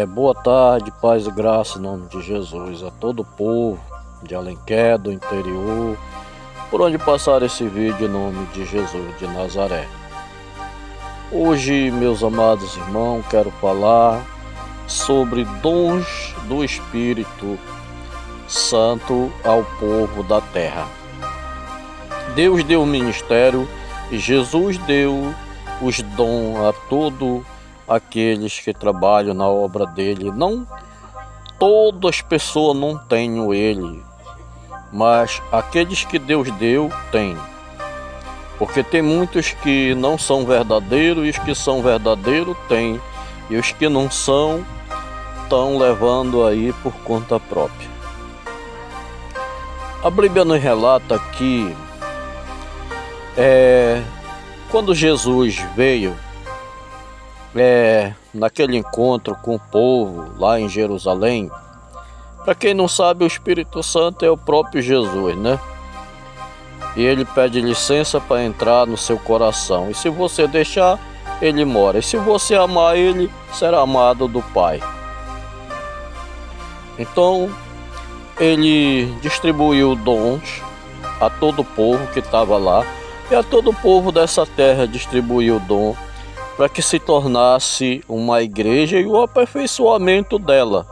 Boa tarde, paz e graça em nome de Jesus a todo o povo de Alenquer, do interior, por onde passar esse vídeo em nome de Jesus de Nazaré. Hoje, meus amados irmãos, quero falar sobre dons do Espírito Santo ao povo da terra. Deus deu o ministério e Jesus deu os dons a todos aqueles que trabalham na obra dele. Não todas as pessoas não têm ele, mas aqueles que Deus deu, têm. Porque tem muitos que não são verdadeiros, e os que são verdadeiros têm, e os que não são, estão levando aí por conta própria. A Bíblia nos relata que quando Jesus veio, naquele encontro com o povo lá em Jerusalém, para quem não sabe, o Espírito Santo é o próprio Jesus, né? E ele pede licença para entrar no seu coração. E se você deixar, ele mora. E se você amar ele, será amado do Pai. Então, ele distribuiu dons a todo o povo que estava lá. E a todo o povo dessa terra distribuiu dom para que se tornasse uma igreja e o aperfeiçoamento dela.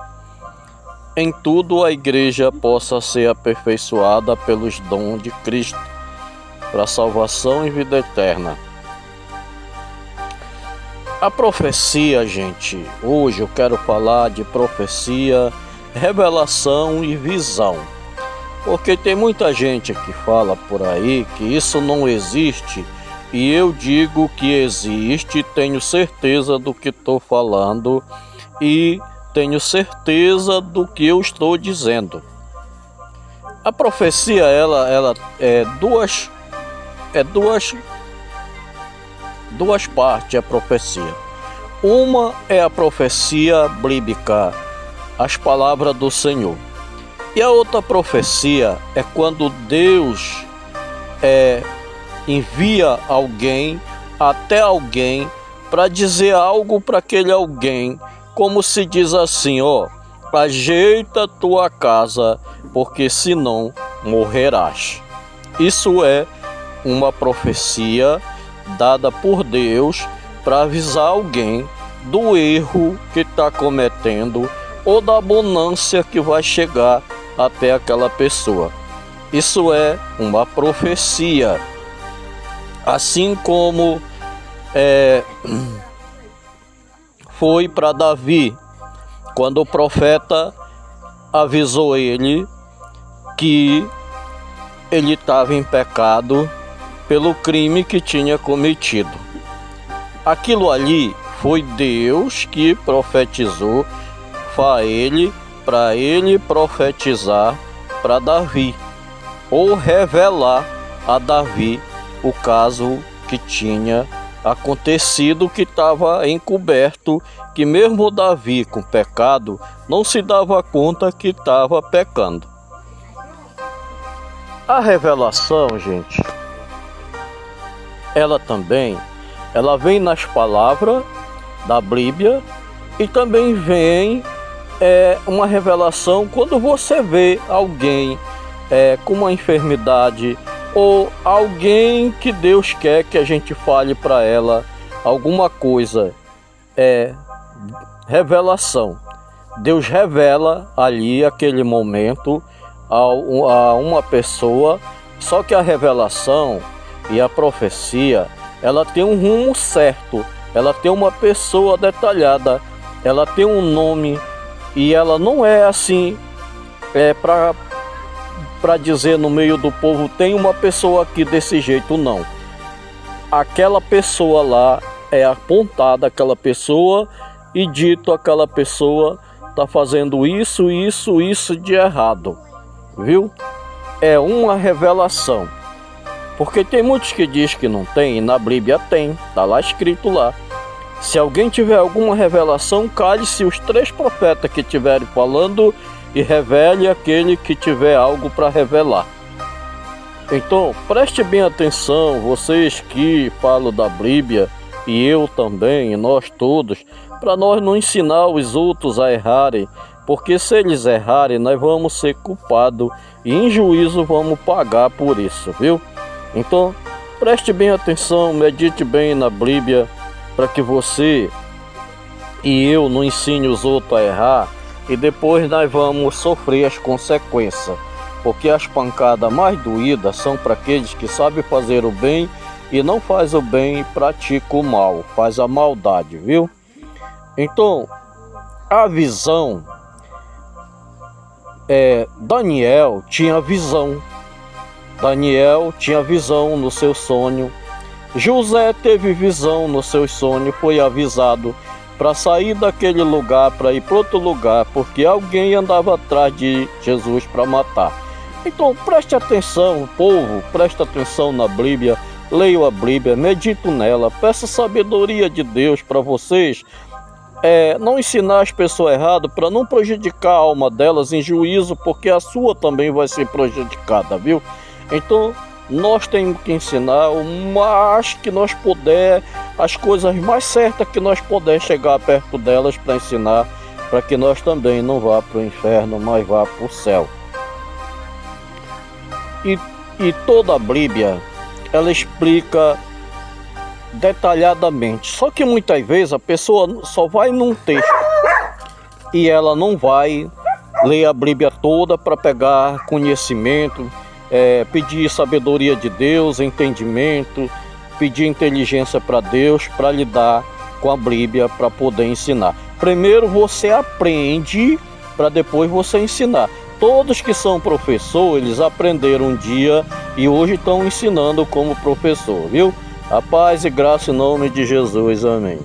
Em tudo a igreja possa ser aperfeiçoada pelos dons de Cristo, para salvação e vida eterna. A profecia, gente, hoje eu quero falar de profecia, revelação e visão. Porque tem muita gente que fala por aí que isso não existe. E eu digo que existe, tenho certeza do que estou falando e tenho certeza do que eu estou dizendo. A profecia, ela é duas partes a profecia. Uma é a profecia bíblica, as palavras do Senhor. E a outra profecia é quando Deus envia alguém até alguém para dizer algo para aquele alguém, como se diz assim, ajeita tua casa, porque senão morrerás. Isso é uma profecia dada por Deus para avisar alguém do erro que está cometendo ou da abundância que vai chegar até aquela pessoa. Isso é uma profecia. Assim como foi para Davi, quando o profeta avisou ele que ele estava em pecado pelo crime que tinha cometido. Aquilo ali foi Deus que profetizou para ele profetizar para Davi, ou revelar a Davi o caso que tinha acontecido, que estava encoberto, que mesmo Davi com pecado não se dava conta que estava pecando. A revelação, gente, ela vem nas palavras da Bíblia e também vem uma revelação quando você vê alguém com uma enfermidade ou alguém que Deus quer que a gente fale para ela alguma coisa. Revelação. Deus revela ali aquele momento a uma pessoa, só que a revelação e a profecia, ela tem um rumo certo, ela tem uma pessoa detalhada, ela tem um nome, e ela não é assim para dizer no meio do povo, tem uma pessoa aqui desse jeito, não. Aquela pessoa lá é apontada, aquela pessoa, e dito aquela pessoa está fazendo isso de errado, viu? É uma revelação. Porque tem muitos que dizem que não tem, e na Bíblia tem, está lá escrito lá. Se alguém tiver alguma revelação, cale-se os 3 profetas que estiverem falando e revele aquele que tiver algo para revelar. Então, preste bem atenção, vocês que falam da Bíblia, e eu também, e nós todos, para nós não ensinar os outros a errarem, porque se eles errarem, nós vamos ser culpados e em juízo vamos pagar por isso, viu? Então, preste bem atenção, medite bem na Bíblia, para que você e eu não ensine os outros a errar e depois nós vamos sofrer as consequências, porque as pancadas mais doídas são para aqueles que sabem fazer o bem e não faz o bem e pratica o mal, faz a maldade, viu? Então, a visão, Daniel tinha visão. Daniel tinha visão no seu sonho. José teve visão no seu sonho, foi avisado para sair daquele lugar, para ir para outro lugar, porque alguém andava atrás de Jesus para matar. Então preste atenção, povo, preste atenção na Bíblia, leia a Bíblia, medite nela, peça sabedoria de Deus para vocês, não ensinar as pessoas erradas, para não prejudicar a alma delas em juízo, porque a sua também vai ser prejudicada, viu? Então nós temos que ensinar o mais que nós puder, as coisas mais certas que nós puder chegar perto delas para ensinar, para que nós também não vá para o inferno, mas vá para o céu. E toda a Bíblia, ela explica detalhadamente, só que muitas vezes a pessoa só vai num texto e ela não vai ler a Bíblia toda para pegar conhecimento, pedir sabedoria de Deus, entendimento, pedir inteligência para Deus para lidar com a Bíblia, para poder ensinar. Primeiro você aprende para depois você ensinar. Todos que são professores, eles aprenderam um dia e hoje estão ensinando como professor, viu? A paz e graça em nome de Jesus, amém.